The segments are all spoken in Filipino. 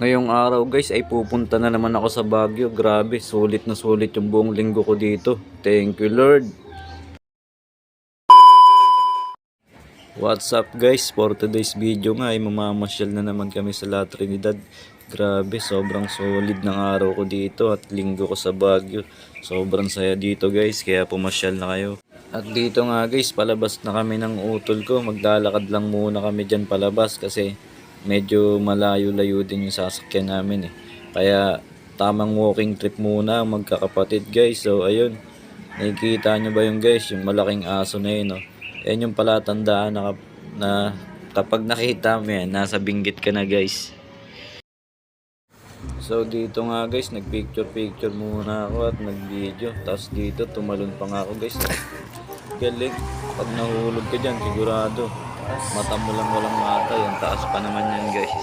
Ngayong araw guys ay pupunta na naman ako sa Baguio. Grabe, sulit na sulit yung buong linggo ko dito. Thank you Lord. What's up guys? For today's video nga ay mamamasyal na naman kami sa La Trinidad. Grabe, sobrang solid ng araw ko dito at linggo ko sa Baguio. Sobrang saya dito guys, kaya pumasyal na kayo. At dito nga guys, palabas na kami ng utol ko. Maglalakad lang muna kami dyan palabas kasi medyo malayo-layo din yung sasakyan namin eh. Kaya tamang walking trip muna magkakapatid guys. So ayun, nakikita nyo ba yung guys, yung malaking aso na yun oh. Yan yung palatandaan na kapag nakita mo yan, nasa binggit ka na guys. So dito nga guys, nagpicture muna ako at nag-video. Tapos dito tumalon pa nga ako guys. Galing, pag nahulog ka dyan sigurado mata mo lang walang mata, yung taas pa naman yan guys.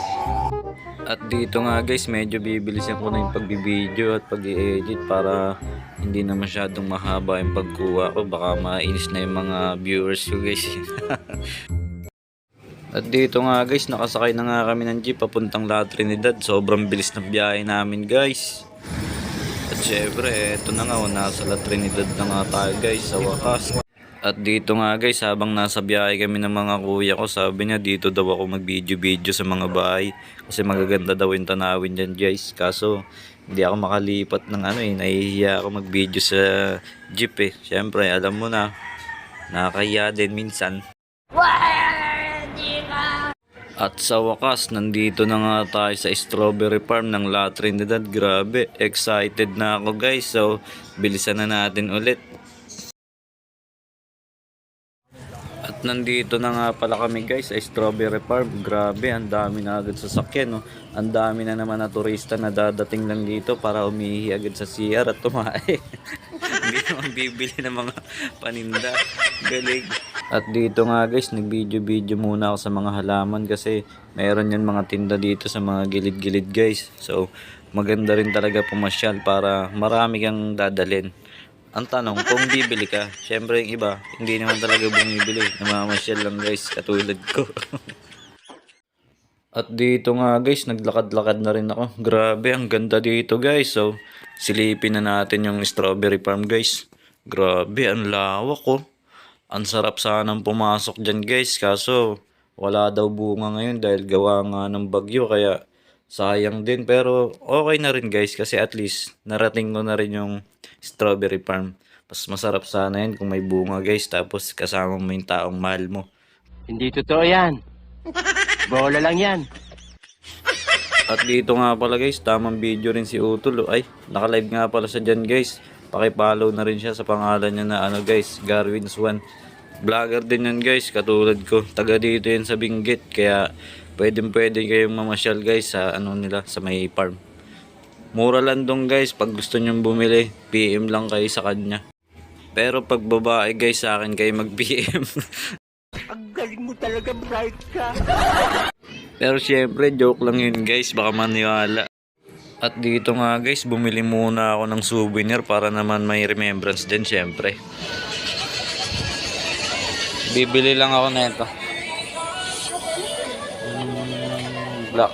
At dito nga guys, medyo bibilisan ko na yung pagbibideo at pag-i-edit para hindi na masyadong mahaba yung pagkuha ko, baka mainis na yung mga viewers ko guys. At dito nga guys, nakasakay na nga kami ng jeep papuntang La Trinidad. Sobrang bilis ng biyahe namin guys. At syempre, eto na nga, nasa La Trinidad na nga tayo guys sa wakas. At dito nga guys, habang nasa biyahe kami ng mga kuya ko, sabi niya dito daw ako mag-video sa mga bahay kasi magaganda daw yung tanawin dyan guys. Kaso hindi ako makalipat ng nahihiya ako mag-video sa jeep eh. Syempre, alam mo na, nakakahiya din minsan. At sa wakas, nandito na nga tayo sa strawberry farm ng La Trinidad. Grabe, excited na ako guys. So, bilisan na natin ulit. At nandito na nga pala kami guys sa strawberry farm. Grabe, ang dami na agad sasakyan no? Ang dami na naman na turista na dadating lang dito para umihi agad sa CR at tumae. Hindi naman bibili ng mga paninda. Galing. At dito nga guys, nag-video muna ako sa mga halaman kasi mayroon yan mga tinda dito sa mga gilid-gilid guys. So maganda rin talaga pumasyal para marami kang dadalhin. Ang tanong, kung bibili ka, syempre yung iba, hindi naman talaga bumibili. Namamasyal lang guys, katulad ko. At dito nga guys, naglakad-lakad na rin ako. Grabe, ang ganda dito guys. So, silipin na natin yung strawberry farm guys. Grabe, ang lawak oh. Ang sarap sanang pumasok dyan guys. Kaso, wala daw bunga ngayon dahil gawa nga ng bagyo. Kaya, sayang din. Pero, okay na rin guys. Kasi at least, narating ko na rin yung strawberry farm. Mas masarap sana yan kung may bunga guys. Tapos, kasama mo yung taong mahal mo. Hindi totoo yan. Bola lang yan. At dito nga pala guys, tamang video rin si Utol. Ay, naka-live nga pala sa dyan guys. Paki-follow na rin siya sa pangalan niya na guys, Garwins1. Vlogger din yan guys, katulad ko. Taga dito yan sa Binggit. Kaya pwede kayong mamasyal guys sa nila, sa may farm. Mura lang dong guys, pag gusto nyong bumili, PM lang kayo sa kanya. Pero pag babae guys, sa akin kayo mag-PM. Ang galing mo talaga, bright ka. Pero syempre, joke lang yun guys, baka maniwala. At dito nga guys, bumili muna ako ng souvenir para naman may remembrance din syempre. Bibili lang ako nito. Black.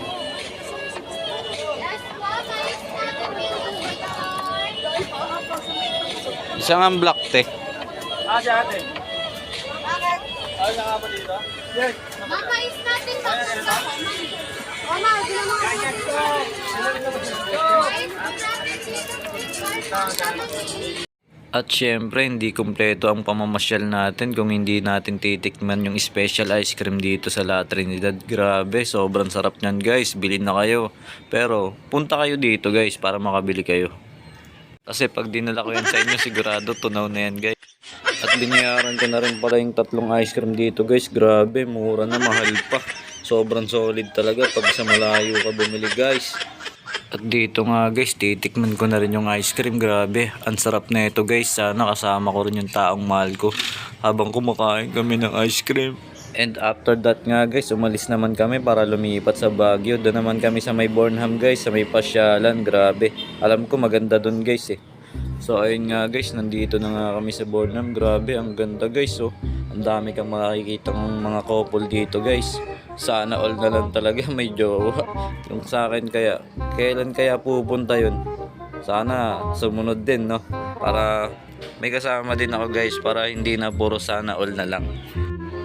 Isang ang black te. Si ate. Bakit? Ay, nakapa dito? Yes. Mama, is natin Mama, hindi naman At syempre, hindi kumpleto ang pamamasyal natin kung hindi natin titikman yung special ice cream dito sa La Trinidad. Grabe, sobrang sarap nyan guys. Bilhin na kayo. Pero, punta kayo dito guys para makabili kayo. Kasi pag dinala ko yan sa inyo, sigurado tunaw na yan guys. At binayaran ko na rin pala yung 3 ice cream dito guys. Grabe, mura na, mahal pa. Sobrang solid talaga pag sa malayo ka bumili guys. At dito nga guys, titikman ko na rin yung ice cream. Grabe, ang sarap na ito guys. Sana kasama ko rin yung taong mahal ko habang kumakain kami ng ice cream. And after that nga guys, umalis naman kami para lumipat sa Baguio. Doon naman kami sa may Bornham guys, sa may pasyalan. Grabe, alam ko maganda doon guys eh. So ayun nga guys, nandito na nga kami sa Bornham. Grabe, ang ganda guys oh. Ang dami kang makikita ng mga couple dito guys. Sana all na lang talaga may jowa. Yung sa akin kaya, kailan kaya pupunta yun? Sana sumunod din, no? Para may kasama din ako guys, para hindi na puro sana all na lang.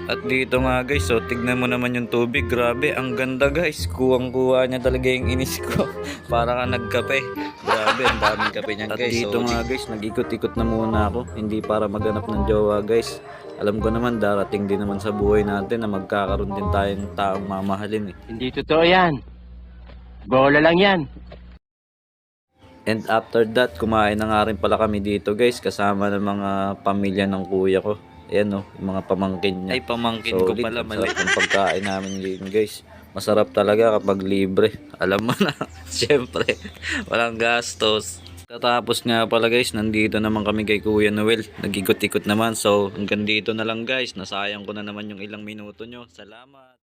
At dito nga guys, so tignan mo naman yung tubig. Grabe, ang ganda guys. Kuwang-kuha niya talaga yung inis ko. Para ka nagkape. Grabe, ang daming kape niyan guys. At dito nga guys, nag-ikot-ikot na muna ako. Hindi para maghanap ng jowa guys. Alam ko naman, darating din naman sa buhay natin na magkakaroon din tayong taong mamahalin eh. Hindi totoo yan. Bola lang yan. And after that, kumain na nga rin pala kami dito guys. Kasama ng mga pamilya ng kuya ko. Ayan no, yung mga pamangkin niya. Ay, pamangkin ko pala. Mali yung pagkain namin din guys. Masarap talaga kapag libre. Alam mo na, syempre, walang gastos. Tatapos nga pala guys, nandito naman kami kay Kuya Noel. Nag-ikot-ikot naman. So hanggang dito na lang guys. Nasayang ko na naman yung ilang minuto nyo. Salamat.